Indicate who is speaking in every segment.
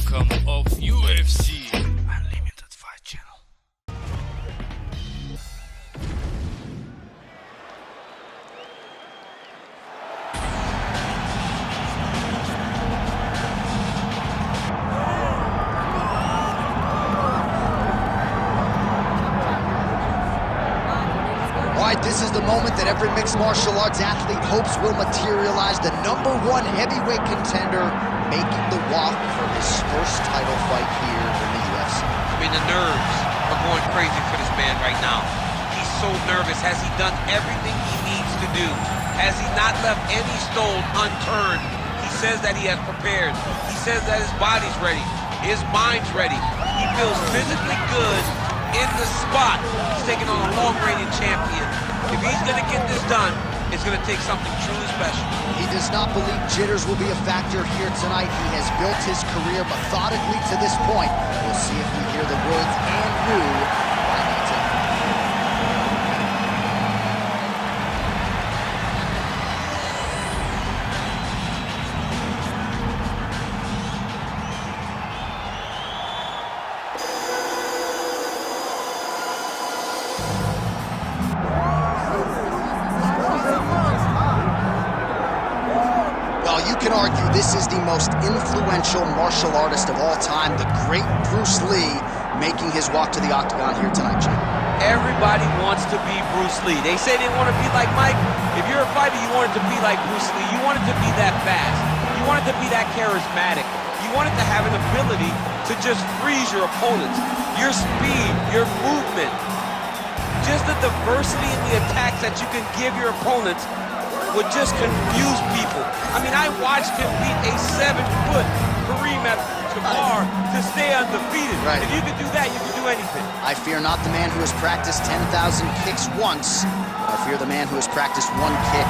Speaker 1: outcome of UFC Unlimited Fight Channel.
Speaker 2: Alright, this is the moment that every mixed martial arts athlete hopes will materialize. The #1 heavyweight contender making the walk for his first title fight here in the UFC.
Speaker 3: I mean, the nerves are going crazy for this man right now. He's so nervous. Has he done everything he needs to do? Has he not left any stone unturned? He says that he has prepared. He says that his body's ready. His mind's ready. He feels physically good in the spot. He's taking on a long-reigning champion. If he's going to get this done, it's going to take something truly special.
Speaker 2: He does not believe jitters will be a factor here tonight. He has built his career methodically to this point. We'll see if we hear the words "and new" by Hothun. You can argue this is the most influential martial artist of all time, the great Bruce Lee, making his walk to the octagon here tonight, Jim.
Speaker 3: Everybody wants to be Bruce Lee. They say they want to be like Mike. If you're a fighter, you want it to be like Bruce Lee. You want it to be that fast. You want it to be that charismatic. You want it to have an ability to just freeze your opponents. Your speed, your movement, just the diversity in the attacks that you can give your opponents would just confuse people. I mean, I watched him beat a 7-foot Kareem Abdul-Jabbar to stay undefeated.
Speaker 2: Right.
Speaker 3: If you can do that, you can do anything.
Speaker 2: I fear not the man who has practiced 10,000 kicks once. I fear the man who has practiced one kick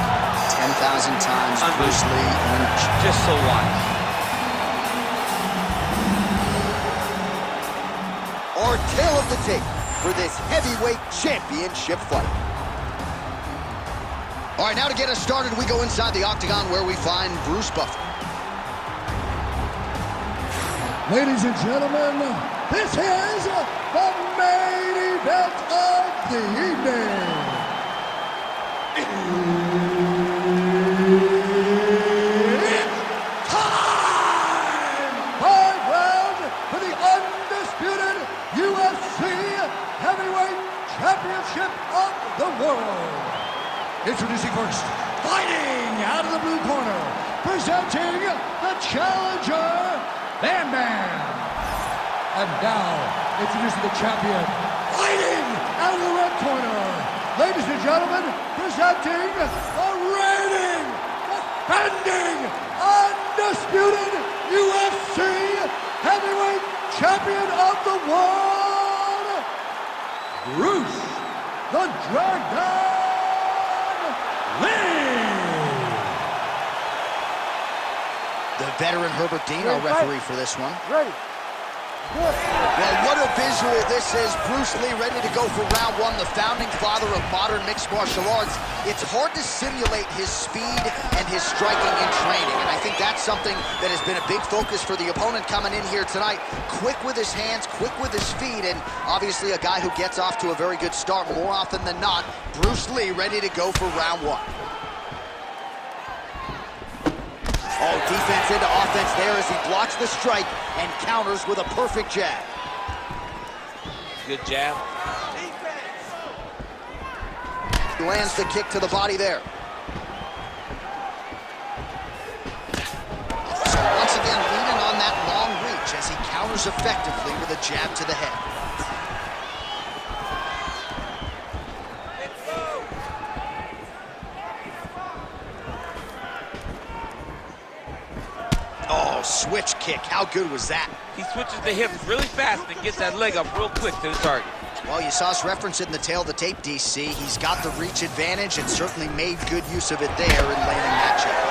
Speaker 2: 10,000 times. Bruce Lee.
Speaker 3: Just so wise.
Speaker 2: Our tale of the tape for this heavyweight championship fight. All right, now to get us started, we go inside the octagon where we find Bruce Buffer.
Speaker 4: Ladies and gentlemen, this is the main event of the evening. It's time! 5 rounds for the undisputed UFC Heavyweight Championship of the world. Introducing first, fighting out of the blue corner, presenting the challenger, Bam Bam. And now, introducing the champion, fighting out of the red corner, ladies and gentlemen, presenting the reigning, defending, undisputed UFC Heavyweight Champion of the world, Bruce the Dragon Lee!
Speaker 2: The veteran Herbert Dean, our referee for this one.
Speaker 4: Ready. Good.
Speaker 2: Well, what a visual this is. Bruce Lee ready to go for round 1, the founding father of modern mixed martial arts. It's hard to simulate his speed and his striking in training, and I think that's something that has been a big focus for the opponent coming in here tonight. Quick with his hands, quick with his feet, and obviously a guy who gets off to a very good start more often than not. Bruce Lee ready to go for round 1. Oh, defense into offense there as he blocks the strike and counters with a perfect jab.
Speaker 3: Good jab.
Speaker 2: He lands the kick to the body there. So once again, leaning on that long reach as he counters effectively with a jab to the head. Oh, switch kick. How good was that?
Speaker 3: He switches the hips really fast and gets that leg up real quick to the target.
Speaker 2: Well, you saw us reference it in the tail of the tape, DC. He's got the reach advantage and certainly made good use of it there in landing that jab.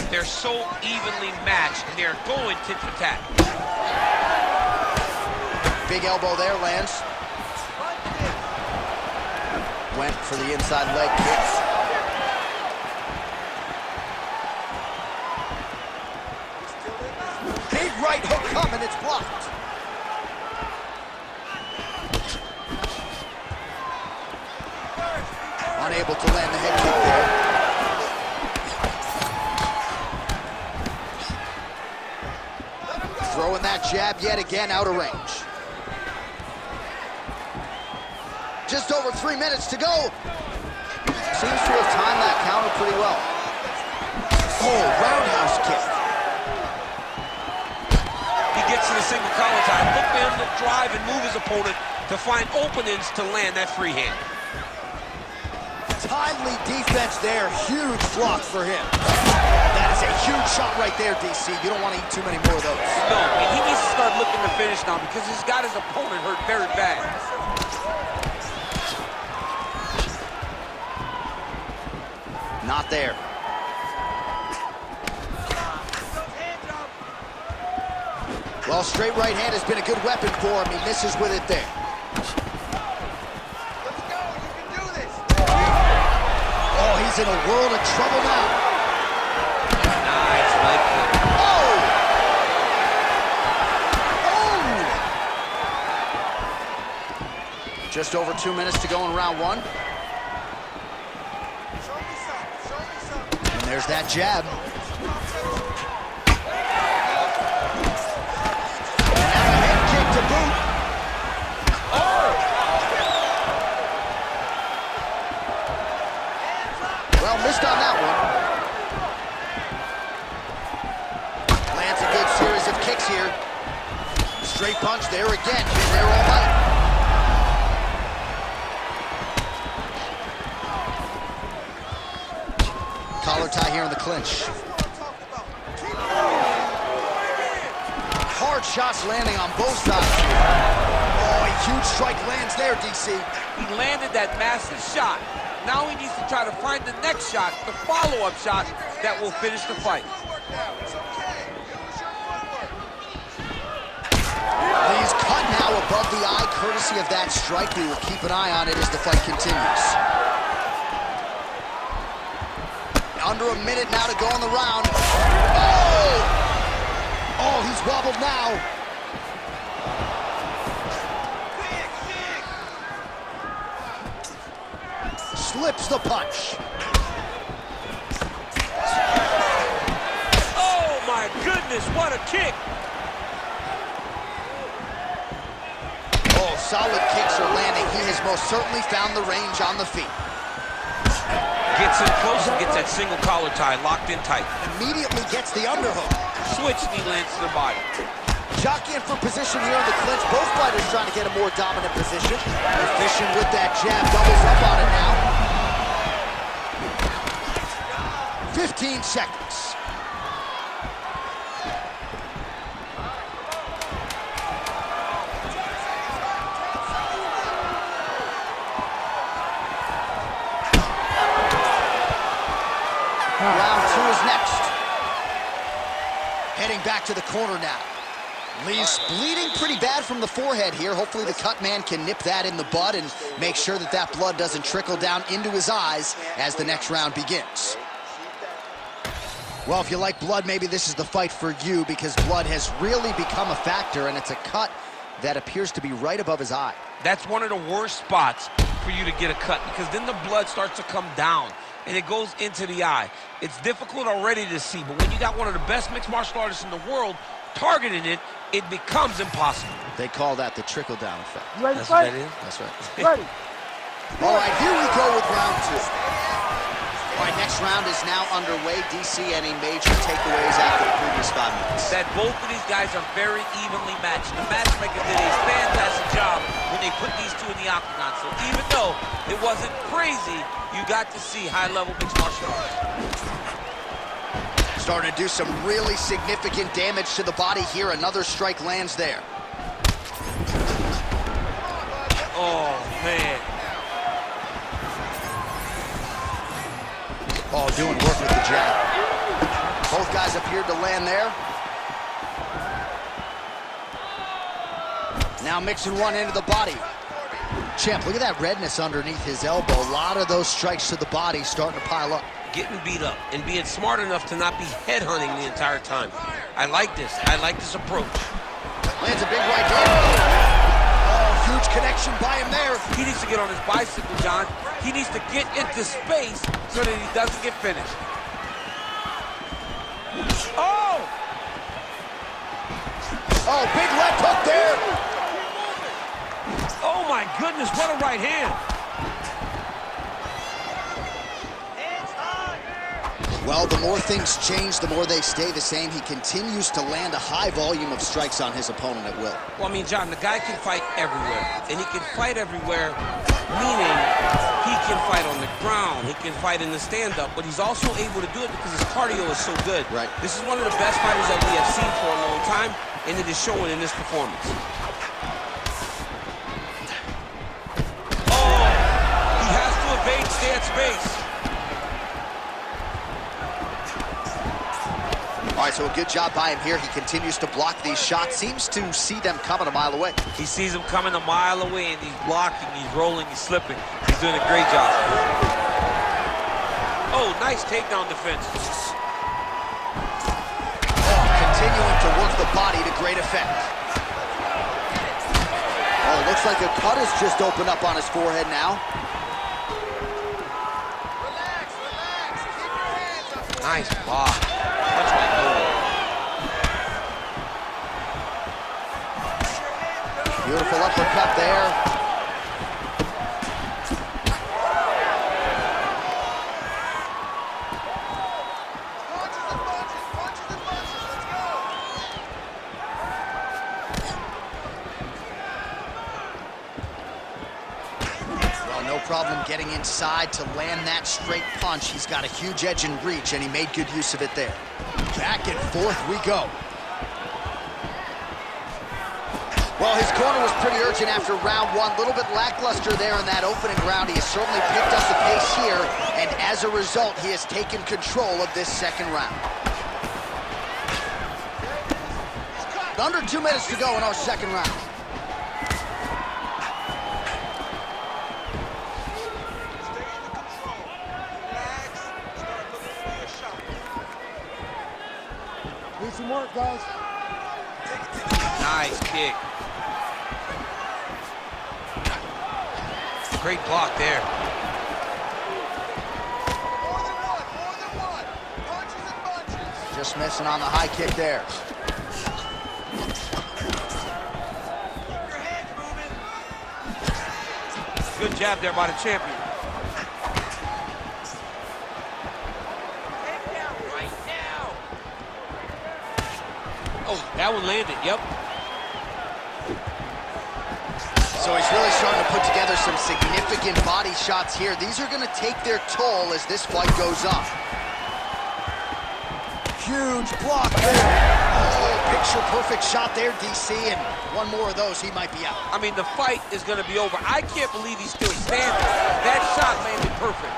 Speaker 3: They're so evenly matched, and they're going tit for tat.
Speaker 2: Big elbow there, lands. Went for the inside leg kick. Unable to land the head kick there. Throwing that jab yet again out of range. Just over 3 minutes to go. Seems to have timed that counter pretty well. Oh, roundhouse kick.
Speaker 3: He gets to the single collar tie. Look for him to drive and move his opponent to find openings to land that free hand.
Speaker 2: Timely defense there. Huge block for him. That is a huge shot right there, DC. You don't want to eat too many more of those.
Speaker 3: No, and he needs to start looking to finish now because he's got his opponent hurt very bad.
Speaker 2: Not there. Well, straight right hand has been a good weapon for him. He misses with it there.
Speaker 4: Let's go, you can do this.
Speaker 2: Oh, he's in a world of trouble now.
Speaker 3: Nice leg kick.
Speaker 2: Oh! Oh! Just over 2 minutes to go in round one.
Speaker 4: Show me something.
Speaker 2: And there's that jab. To boot. Oh! Well, missed on that one. Lands a good series of kicks here. Straight punch there again. He's there all night. Collar tie here in the clinch. Hard shots landing on both sides here. Oh, a huge strike lands there, DC.
Speaker 3: He landed that massive shot. Now he needs to try to find the next shot, the follow-up shot that will finish the fight.
Speaker 2: He's cut now above the eye, courtesy of that strike. We will keep an eye on it as the fight continues. Under a minute now to go in the round. Oh! Oh, he's wobbled now. Slips the punch.
Speaker 3: Oh my goodness, what a kick.
Speaker 2: Oh, solid kicks are landing. He has most certainly found the range on the feet.
Speaker 3: Gets in close and gets that single collar tie locked in tight.
Speaker 2: Immediately gets the underhook.
Speaker 3: Switch and he lands to the body.
Speaker 2: Jockeying for position here in the clinch. Both fighters trying to get a more dominant position. Efficient with that jab. Doubles up on it now. 15 seconds. Round two is next. Heading back to the corner now. Lee's bleeding pretty bad from the forehead here. Hopefully the cut man can nip that in the bud and make sure that that blood doesn't trickle down into his eyes as the next round begins. Well, if you like blood, maybe this is the fight for you because blood has really become a factor, and it's a cut that appears to be right above his eye.
Speaker 3: That's one of the worst spots for you to get a cut because then the blood starts to come down and it goes into the eye. It's difficult already to see, but when you got one of the best mixed martial artists in the world targeting it, it becomes impossible.
Speaker 2: They call that the trickle-down effect.
Speaker 4: You ready to
Speaker 3: That's what
Speaker 4: fight?
Speaker 3: that is?
Speaker 2: That's right.
Speaker 4: Ready.
Speaker 2: All right, here we go with round two. All right, next round is now underway. DC, any major takeaways after the previous 5 minutes?
Speaker 3: That both of these guys are very evenly matched. The matchmaker did a fantastic job when they put these two in the octagon. So even though it wasn't crazy, you got to see high-level mixed martial arts.
Speaker 2: Starting to do some really significant damage to the body here. Another strike lands there.
Speaker 3: Oh, man.
Speaker 2: Oh, doing work with the jab. Both guys appeared to land there. Now mixing one into the body. Champ, look at that redness underneath his elbow. A lot of those strikes to the body starting to pile up.
Speaker 3: Getting beat up and being smart enough to not be headhunting the entire time. I like this. I like this approach.
Speaker 2: Lands a big right hand. Oh, Huge connection by him there.
Speaker 3: He needs to get on his bicycle, John. He needs to get into space so that he doesn't get finished. Oh!
Speaker 2: Oh, big left hook there.
Speaker 3: Oh my goodness, what a right hand.
Speaker 2: Well, the more things change, the more they stay the same. He continues to land a high volume of strikes on his opponent at will.
Speaker 3: Well, I mean, John, the guy can fight everywhere. And he can fight everywhere, meaning he can fight on the ground, he can fight in the stand-up, but he's also able to do it because his cardio is so good.
Speaker 2: Right.
Speaker 3: This is one of the best fighters that we have seen for a long time, and it is showing in this performance. Oh! He has to evade, stay at space.
Speaker 2: All right, so a good job by him here. He continues to block these shots. Seems to see them coming a mile away.
Speaker 3: He sees them coming a mile away, and he's blocking, he's rolling, he's slipping. He's doing a great job. Oh, nice takedown defense.
Speaker 2: Oh, continuing to work the body to great effect. Oh, looks like a cut has just opened up on his forehead now.
Speaker 4: Relax, relax. Keep your hands up.
Speaker 3: Nice block. That's my goal.
Speaker 2: Beautiful uppercut there.
Speaker 4: Punches and punches, punches and punches. Let's go.
Speaker 2: Well, no problem getting inside to land that straight punch. He's got a huge edge and reach, and he made good use of it there. Back and forth we go. Well, his corner was pretty urgent after round one. A little bit lackluster there in that opening round. He has certainly picked up the pace here, and as a result, he has taken control of this second round. Under 2 minutes to go in our second round.
Speaker 4: Stay under control. Relax. Start looking for your shot.
Speaker 5: Need some work, guys.
Speaker 3: Nice kick. Great block there.
Speaker 4: More than one, more than one. Punches and bunches.
Speaker 2: Just missing on the high kick there.
Speaker 4: Keep your hands moving.
Speaker 3: Good jab there by the champion.
Speaker 4: Take down right now.
Speaker 3: Oh, that one landed, yep.
Speaker 2: So he's really starting to put together some significant body shots here. These are going to take their toll as this fight goes on. Huge block there. Oh, picture-perfect shot there, DC, and one more of those, he might be out.
Speaker 3: I mean, the fight is going to be over. I can't believe he's still standing. That shot landed perfect.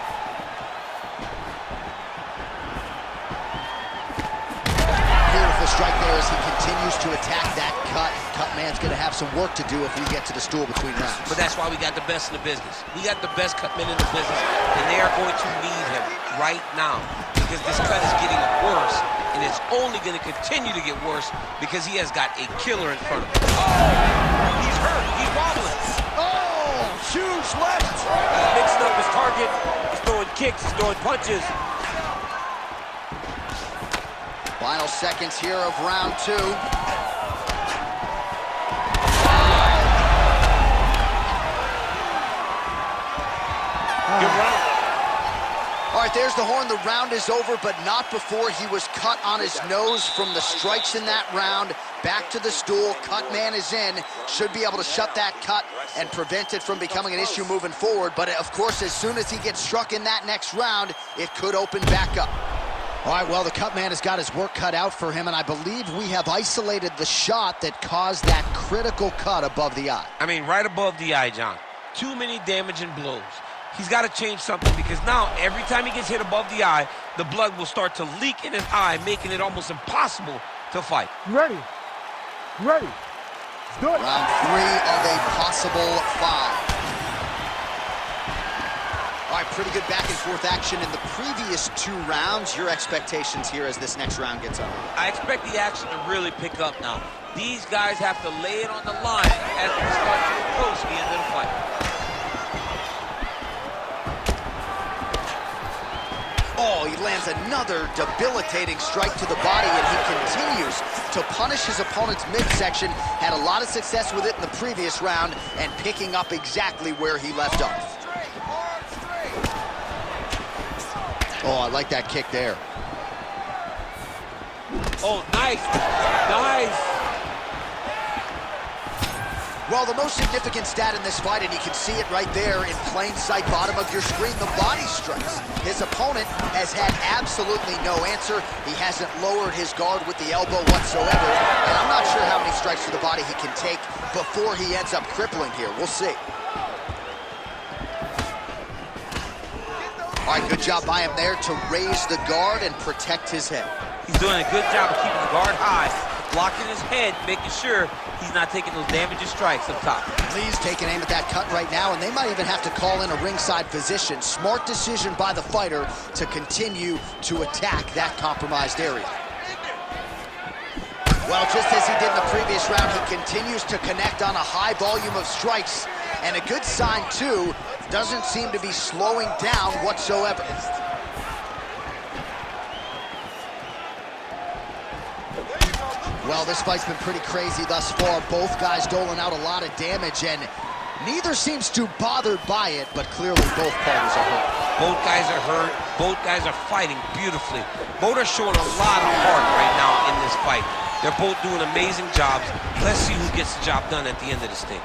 Speaker 2: Beautiful strike there as he continues to attack that cut. Cut man's going to have some work to do if we get to the stool between rounds.
Speaker 3: But that's why we got the best in the business. We got the best cut men in the business, and they are going to need him right now because this cut is getting worse, and it's only going to continue to get worse because he has got a killer in front of him. Oh, he's hurt. He's wobbling.
Speaker 2: Oh, huge left.
Speaker 3: He's mixing up his target. He's throwing kicks. He's throwing punches.
Speaker 2: Final seconds here of round two.
Speaker 3: Good round.
Speaker 2: All right, there's the horn. The round is over, but not before he was cut on his nose from the strikes in that round. Back to the stool. Cut man is in. Should be able to shut that cut and prevent it from becoming an issue moving forward. But, of course, as soon as he gets struck in that next round, it could open back up. All right, well, the cut man has got his work cut out for him, and I believe we have isolated the shot that caused that critical cut above the eye.
Speaker 3: I mean, right above the eye, John. Too many damaging blows. He's got to change something because now every time he gets hit above the eye, the blood will start to leak in his eye, making it almost impossible to fight.
Speaker 5: You ready? You ready? Let's do it.
Speaker 2: Round three of a possible five. All right, pretty good back and forth action in the previous two rounds. Your expectations here as this next round gets on?
Speaker 3: I expect the action to really pick up now. These guys have to lay it on the line as we start to approach the end of the fight.
Speaker 2: Oh, he lands another debilitating strike to the body, and he continues to punish his opponent's midsection. Had a lot of success with it in the previous round, and picking up exactly where he left off. Oh, I like that kick there.
Speaker 3: Oh, nice. Nice.
Speaker 2: Well, the most significant stat in this fight, and you can see it right there in plain sight, bottom of your screen, the body strikes. His opponent has had absolutely no answer. He hasn't lowered his guard with the elbow whatsoever, and I'm not sure how many strikes to the body he can take before he ends up crippling here. We'll see. All right, good job by him there to raise the guard and protect his head.
Speaker 3: He's doing a good job of keeping the guard high, blocking his head, making sure he's not taking those damaging strikes up top.
Speaker 2: Lee's taking aim at that cut right now, and they might even have to call in a ringside physician. Smart decision by the fighter to continue to attack that compromised area. Well, just as he did in the previous round, he continues to connect on a high volume of strikes. And a good sign, too, doesn't seem to be slowing down whatsoever. Well, this fight's been pretty crazy thus far. Both guys doling out a lot of damage, and neither seems too bothered by it, but clearly both parties are hurt.
Speaker 3: Both guys are hurt. Both guys are fighting beautifully. Both are showing a lot of heart right now in this fight. They're both doing amazing jobs. Let's see who gets the job done at the end of this thing.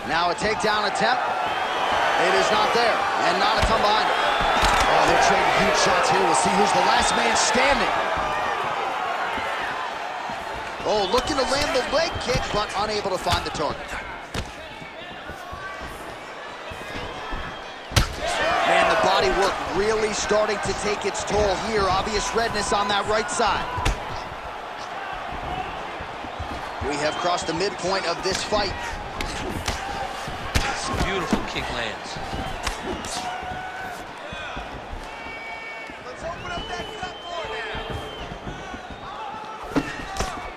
Speaker 2: Now a takedown attempt. It is not there, and not a ton behind it. Oh, they're trading huge shots here. We'll see who's the last man standing. Oh, looking to land the leg kick, but unable to find the target. Man, the body work really starting to take its toll here. Obvious redness on that right side. We have crossed the midpoint of this fight.
Speaker 3: Beautiful kick lands.
Speaker 4: Let's open up that cut more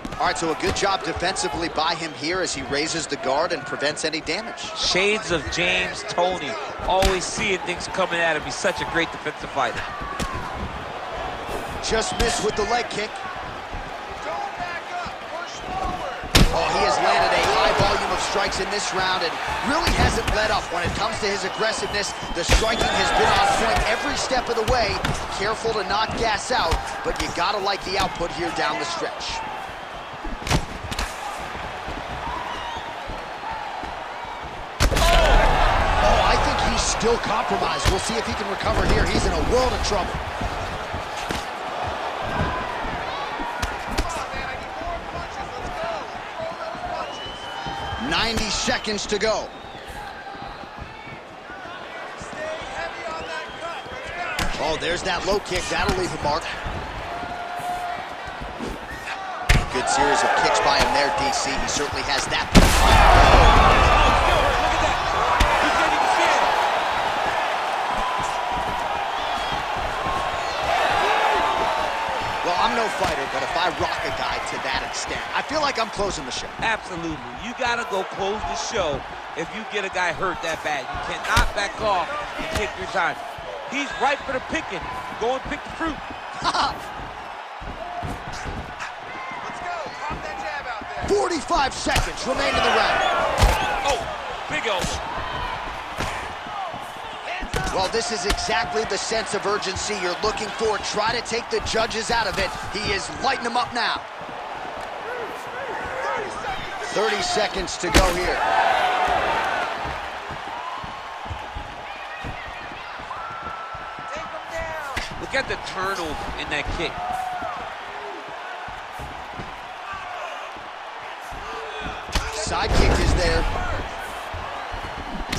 Speaker 4: now.
Speaker 2: All right, so a good job defensively by him here as he raises the guard and prevents any damage.
Speaker 3: Shades of James Toney. Always seeing things coming at him. He's such a great defensive fighter.
Speaker 2: Just missed with the leg kick.
Speaker 4: Don't back up. Push forward.
Speaker 2: Oh, he has landed a high volume of strikes in this round and really hasn't let up when it comes to his aggressiveness. The striking has been on point every step of the way. Careful to not gas out, but you gotta like the output here down the stretch. Oh, I think he's still compromised. We'll see if he can recover here. He's in a world of trouble. 90 seconds to go.
Speaker 4: Stay heavy on that cut. Let's go.
Speaker 2: Oh, there's that low kick. That'll leave a mark. Good series of kicks by him there, DC. He certainly has that. Well, I'm no fighter, but if I rock a guy to that extent, I feel like I'm closing the show.
Speaker 3: Absolutely. You got to go close the show if you get a guy hurt that bad. You cannot back off and take your time. He's ripe for the picking. Go and pick the fruit.
Speaker 4: Let's go. Pop that jab out there.
Speaker 2: 45 seconds remain in the round.
Speaker 3: Oh, big elbow.
Speaker 2: Well, this is exactly the sense of urgency you're looking for. Try to take the judges out of it. He is lighting them up now. 30 seconds to go here.
Speaker 4: Take him down.
Speaker 3: Look at the turnover in that kick.
Speaker 2: Side kick is there.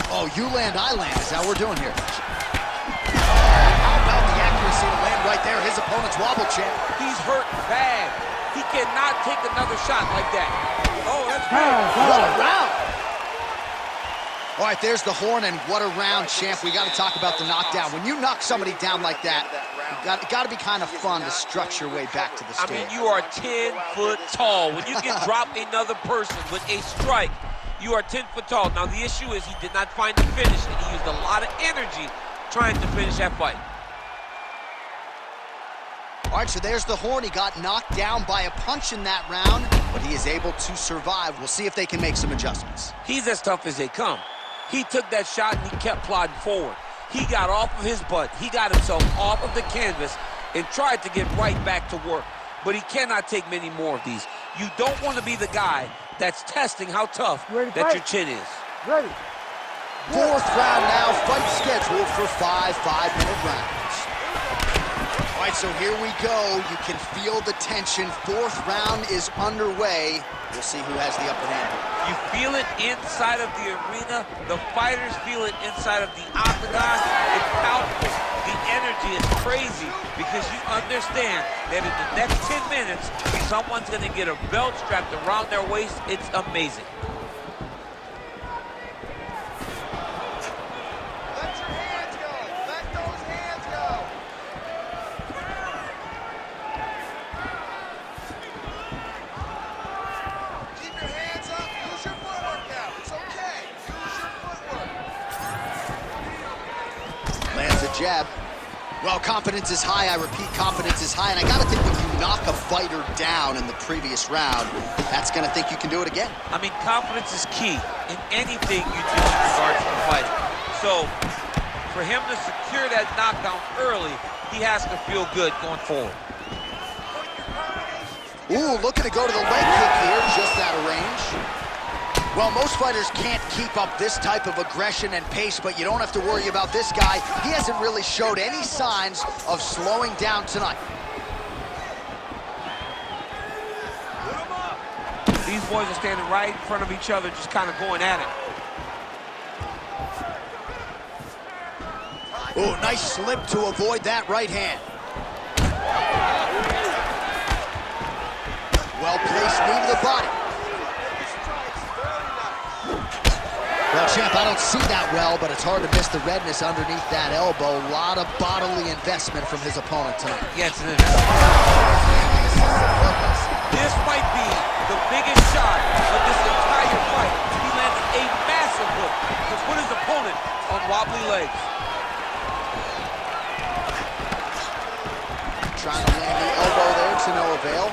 Speaker 2: Oh, you land, I land. Is that what we're doing here? How about the accuracy to land right there? His opponent's wobble champ.
Speaker 3: He's hurt bad. He cannot take another shot like that. Oh, that's good.
Speaker 2: What a round. All right, there's the horn, and what a round, champ. We got to talk about the knockdown. When you knock somebody down like that, it got to be kind of fun to strut your way back to the stage.
Speaker 3: I mean, you are 10 foot tall. When you can drop another person with a strike, you are 10 foot tall. Now, the issue is he did not find the finish, and he used a lot of energy trying to finish that fight.
Speaker 2: All right, so there's the horn. He got knocked down by a punch in that round, but he is able to survive. We'll see if they can make some adjustments.
Speaker 3: He's as tough as they come. He took that shot and he kept plodding forward. He got off of his butt. He got himself off of the canvas and tried to get right back to work. But he cannot take many more of these. You don't want to be the guy that's testing how tough that your chin is.
Speaker 5: Ready.
Speaker 2: Fourth round now, fight scheduled for 5 5-minute rounds. All right, so here we go. You can feel the tension. Fourth round is underway. We'll see who has the upper hand.
Speaker 3: You feel it inside of the arena. The fighters feel it inside of the octagon. It's palpable. The energy is crazy because you understand that in the next 10 minutes, someone's going to get a belt strapped around their waist. It's amazing.
Speaker 4: Let your hands go. Let those hands go. Keep your hands up. Use your footwork now. It's okay. Use your footwork.
Speaker 2: Lands a jab. Well, confidence is high. I repeat, confidence is high. And I got to think when you knock a fighter down in the previous round, that's going to think you can do it again.
Speaker 3: I mean, confidence is key in anything you do in regards to fighting. So, for him to secure that knockdown early, he has to feel good going forward.
Speaker 2: Ooh, looking to go to the leg kick here, just out of range. Well, most fighters can't keep up this type of aggression and pace, but you don't have to worry about this guy. He hasn't really showed any signs of slowing down tonight.
Speaker 3: These boys are standing right in front of each other, just kind of going at it.
Speaker 2: Ooh, nice slip to avoid that right hand. Well-placed knee to the body. Well, champ, I don't see that well, but it's hard to miss the redness underneath that elbow. A lot of bodily investment from his opponent tonight.
Speaker 3: Yes, it is. This might be the biggest shot of this entire fight. He landed a massive hook to put his opponent on wobbly legs.
Speaker 2: Trying to land the elbow there to no avail.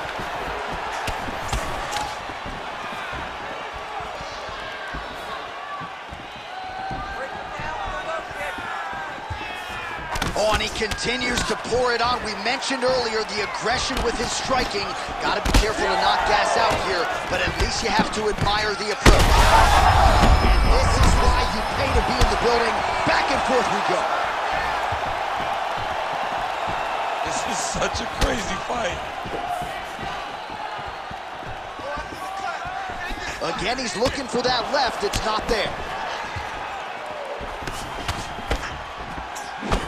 Speaker 2: Oh, and he continues to pour it on. We mentioned earlier the aggression with his striking. Got to be careful to not gas out here, but at least you have to admire the approach. And this is why you pay to be in the building. Back and forth we go.
Speaker 3: This is such a crazy fight.
Speaker 2: Again, he's looking for that left. It's not there.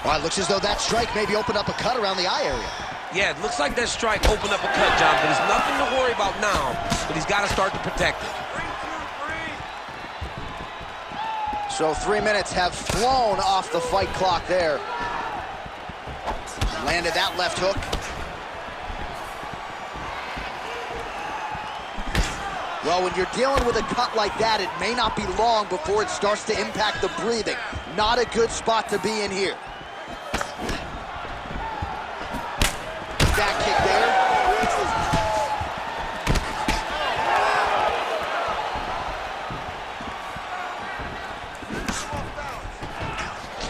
Speaker 2: Well, it looks as though that strike maybe opened up a cut around the eye area.
Speaker 3: Yeah, it looks like that strike opened up a cut, John, but there's nothing to worry about now, but he's got to start to protect it.
Speaker 2: So 3 minutes have flown off the fight clock there. Landed that left hook. Well, when you're dealing with a cut like that, it may not be long before it starts to impact the breathing. Not a good spot to be in here. Back kick there.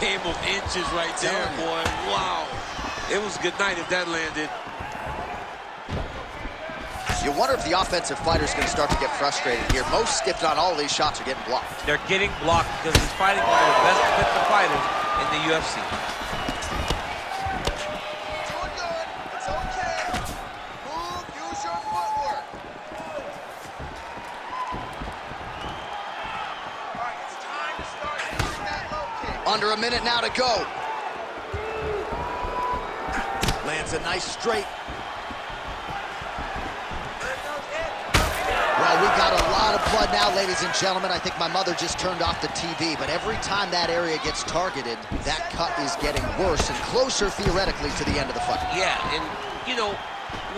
Speaker 3: Game of inches right there, boy. Wow. It was good night if that landed.
Speaker 2: You wonder if the offensive fighter's going to start to get frustrated here. Most, if not all of these shots are getting blocked.
Speaker 3: They're getting blocked because he's fighting one of the best defensive fighters in the UFC.
Speaker 4: Doing good. It's okay. Move. Use your footwork. All right, it's time to start using that low kick.
Speaker 2: Under a minute now to go. Lands a nice straight. Well, We got a lot of blood now, ladies and gentlemen. I think my mother just turned off the TV, but every time that area gets targeted, that cut is getting worse and closer, theoretically, to the end of the fight.
Speaker 3: Yeah, and, you know,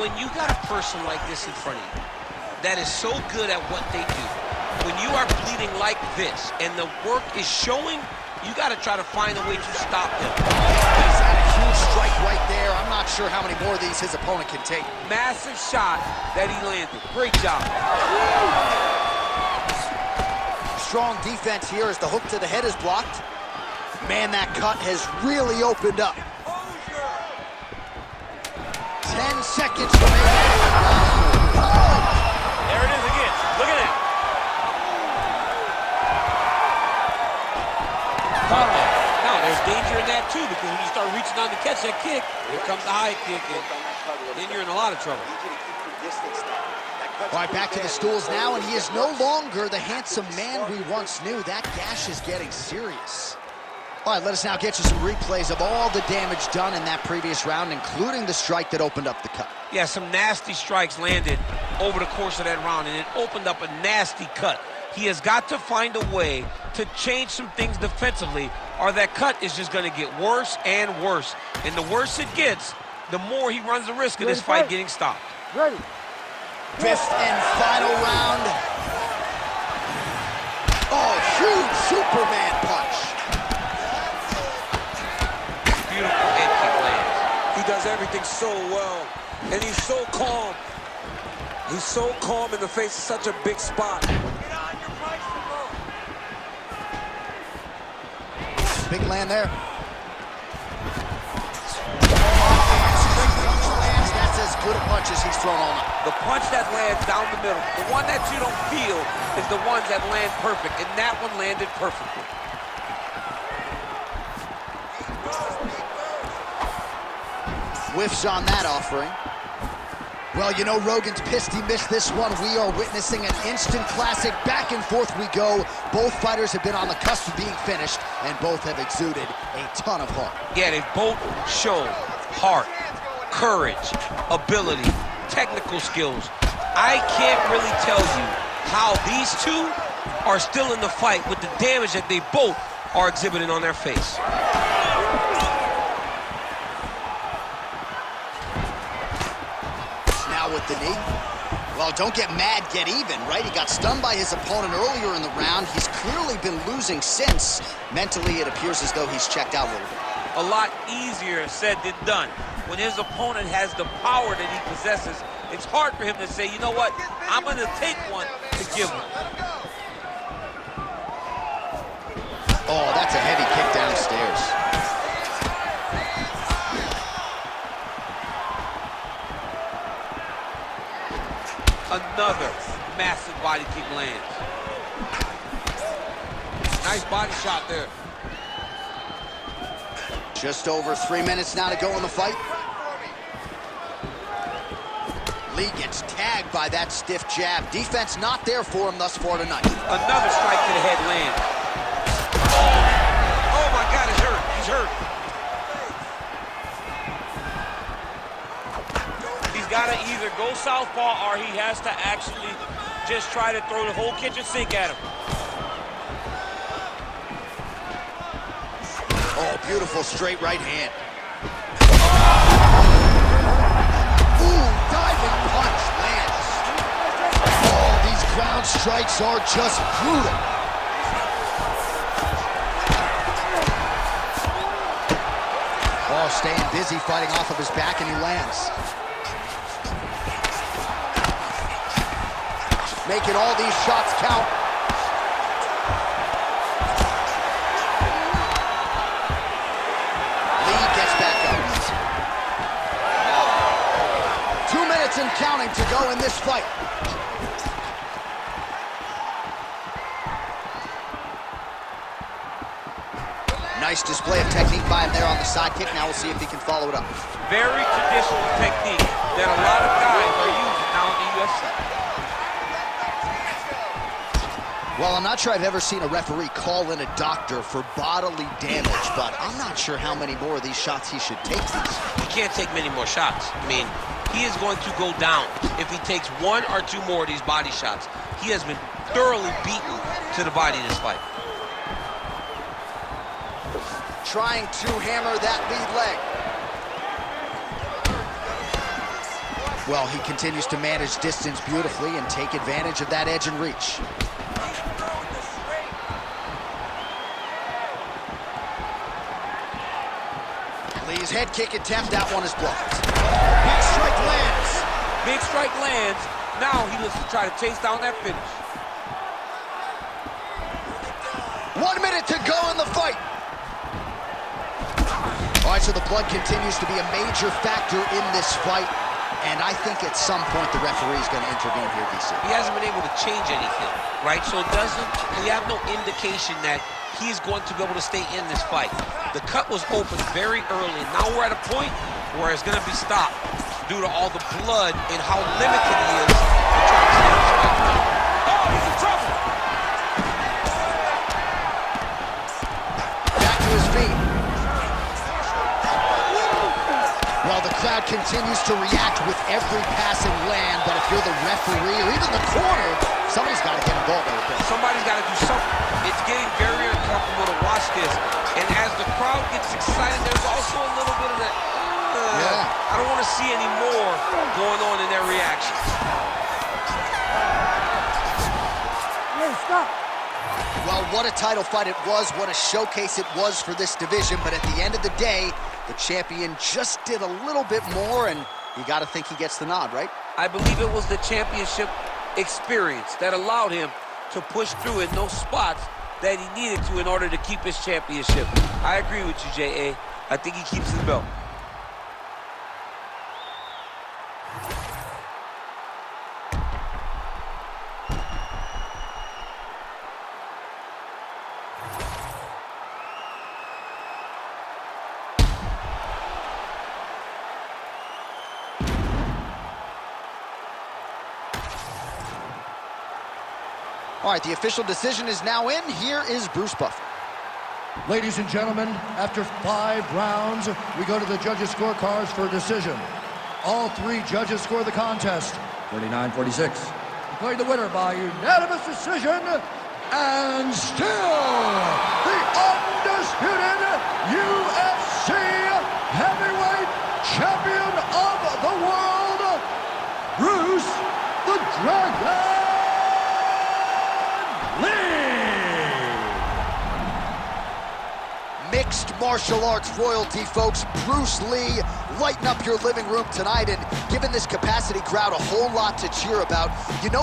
Speaker 3: when you got a person like this in front of you that is so good at what they do, when you are bleeding like this and the work is showing, you got to try to find a way to stop him.
Speaker 2: He's had a huge strike right there. I'm not sure how many more of these his opponent can take.
Speaker 3: Massive shot that he landed. Great job.
Speaker 2: Strong defense here as the hook to the head is blocked. Man, that cut has really opened up. 10 seconds remaining.
Speaker 3: There it is again. Look at it. Now, there's danger in that, too, because when you start reaching down to catch that kick, here comes the high kick, and then you're in a lot of trouble.
Speaker 2: All right, back to the stools now, and he is no longer the handsome man we once knew. That gash is getting serious. All right, let us now get you some replays of all the damage done in that previous round, including the strike that opened up the cut.
Speaker 3: Yeah, some nasty strikes landed over the course of that round, and it opened up a nasty cut. He has got to find a way to change some things defensively, or that cut is just going to get worse and worse. And the worse it gets, the more he runs the risk of this fight getting stopped.
Speaker 5: Ready.
Speaker 2: Fifth and final round. Oh, huge Superman punch.
Speaker 3: Beautiful head kick lands.
Speaker 6: He does everything so well, and he's so calm. He's so calm in the face of such a big spot.
Speaker 2: Big land there. That's as good a punch as he's thrown all night.
Speaker 3: The punch that lands down the middle, the one that you don't feel, is the ones that land perfect, and that one landed perfectly.
Speaker 2: Whiffs on that offering. Well, you know, Rogan's pissed he missed this one. We are witnessing an instant classic. Back and forth we go. Both fighters have been on the cusp of being finished, and both have exuded a ton of heart.
Speaker 3: Yeah, they both show heart, courage, ability, technical skills. I can't really tell you how these two are still in the fight with the damage that they both are exhibiting on their face.
Speaker 2: With the knee. Well, don't get mad, get even, right? He got stunned by his opponent earlier in the round. He's clearly been losing since. Mentally, it appears as though he's checked out a little bit.
Speaker 3: A lot easier said than done. When his opponent has the power that he possesses, it's hard for him to say, you know what, I'm going to take one to give him.
Speaker 2: Oh, that's a heavy kick downstairs.
Speaker 3: Another massive body kick lands. Nice body shot there.
Speaker 2: Just over 3 minutes now to go in the fight. Lee gets tagged by that stiff jab. Defense not there for him thus far tonight.
Speaker 3: Another strike to the head lands. Oh my God, he's hurt. He's hurt. Got to either go southpaw or he has to actually just try to throw the whole kitchen sink at him.
Speaker 2: Oh, beautiful straight right hand. Ooh, diving punch lands. Oh, these ground strikes are just brutal. Oh, staying busy fighting off of his back, and he lands. Making all these shots count. Lee gets back up. 2 minutes and counting to go in this fight. Nice display of technique by him there on the side kick. Now we'll see if he can follow it up.
Speaker 3: Very traditional technique that a lot of guys are using now in the UFC.
Speaker 2: Well, I'm not sure I've ever seen a referee call in a doctor for bodily damage, but I'm not sure how many more of these shots he should take these.
Speaker 3: He can't take many more shots. I mean, he is going to go down if he takes one or two more of these body shots. He has been thoroughly beaten to the body in this fight.
Speaker 2: Trying to hammer that lead leg. Well, he continues to manage distance beautifully and take advantage of that edge and reach. Lee's head kick attempt, that one is blocked. Big strike lands.
Speaker 3: Big strike lands. Now he looks to try to chase down that finish.
Speaker 2: 1 minute to go in the fight. All right, so the blood continues to be a major factor in this fight. And I think at some point the referee is going to intervene here, DC.
Speaker 3: He hasn't been able to change anything, right? So we have no indication that he's going to be able to stay in this fight. The cut was open very early. Now we're at a point where it's going to be stopped due to all the blood and how limited he is to try to stay in this fight. Oh, he's in trouble!
Speaker 2: Back to his feet. Well, the crowd continues to react with every passing land, but if you're the referee or even the corner, somebody's got to get involved with this.
Speaker 3: Somebody's got to do something. It's getting very uncomfortable to watch this. And as the crowd gets excited, there's also a little bit of that, I don't want to see any more going on in their reactions.
Speaker 5: Hey, stop.
Speaker 2: Well, what a title fight it was, what a showcase it was for this division, but at the end of the day, the champion just did a little bit more, and you got to think he gets the nod, right?
Speaker 3: I believe it was the championship experience that allowed him to push through in those spots that he needed to in order to keep his championship. I agree with you, J.A. I think he keeps his belt.
Speaker 2: All right, the official decision is now in. Here is Bruce Buffer.
Speaker 5: Ladies and gentlemen, after 5 rounds, we go to the judges' scorecards for a decision. All 3 judges score the contest 49-46. Declared the winner by unanimous decision, and still the undisputed UFC heavyweight champion of the world, Bruce the Dragon
Speaker 2: Mixed martial arts royalty, folks. Bruce Lee lighting up your living room tonight and giving this capacity crowd a whole lot to cheer about. You know